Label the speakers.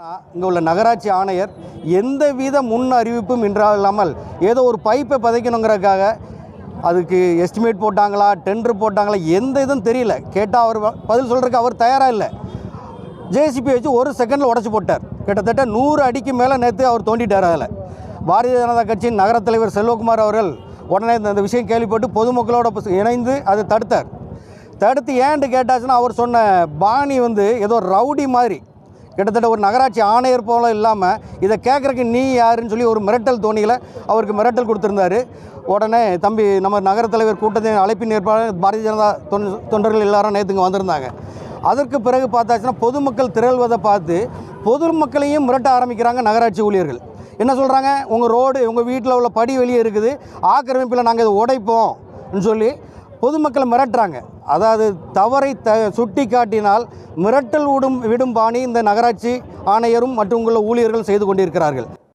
Speaker 1: ஆனால் இங்கே உள்ள நகராட்சி ஆணையர் எந்தவித முன் அறிவிப்பும் இல்லாமல் ஏதோ ஒரு பைப்பை பதைக்கணுங்கிறதுக்காக அதுக்கு எஸ்டிமேட் போட்டாங்களா, டெண்டர் போட்டாங்களா, எந்த இதுவும் தெரியல. கேட்டால் அவர் பதில் சொல்கிறதுக்கு அவர் தயாராக இல்லை. ஜேசிபி வச்சு ஒரு செகண்டில் உடச்சி போட்டார். கிட்டத்தட்ட 100 அடிக்கு மேலே நேற்று அவர் தோண்டிட்டார். அதில் பாரதிய ஜனதா கட்சியின் நகர தலைவர் செல்வகுமார் அவர்கள் உடனே இந்த விஷயம் கேள்விப்பட்டு பொதுமக்களோட இணைந்து அதை தடுத்தார். தடுத்து ஏன்ட்டு கேட்டாச்சுன்னா அவர் சொன்ன பாணி ஏதோ ரவுடி மாதிரி, கிட்டத்தட்ட ஒரு நகராட்சி ஆணையர் போல இல்லாமல் இதை கேட்குறக்கு நீ யாருன்னு சொல்லி ஒரு மிரட்டல் தோணியில் அவருக்கு மிரட்டல் கொடுத்துருந்தாரு. உடனே தம்பி நம்ம நகர தலைவர் கூட்டத்தின் அழைப்பின் ஏற்பாடு பாரதிய ஜனதா தொண்டர்கள் எல்லாரும் நேற்றுங்க வந்திருந்தாங்க. அதற்கு பிறகு பார்த்தாச்சுன்னா பொதுமக்கள் திரள்வதை பார்த்து பொதுமக்களையும் மிரட்ட ஆரம்பிக்கிறாங்க நகராட்சி ஊழியர்கள். என்ன சொல்கிறாங்க, உங்கள் ரோடு உங்கள் வீட்டில் உள்ள படி வெளியே இருக்குது, ஆக்கிரமிப்பில் நாங்கள் இதை உடைப்போம்னு சொல்லி பொதுமக்களை மிரட்டுறாங்க. அதாவது தவறை சுட்டி காட்டினால் மிரட்டல் விடும் பாணி இந்த நகராட்சி ஆணையரும் மற்றும் உள்ள ஊழியர்கள் செய்து கொண்டிருக்கிறார்கள்.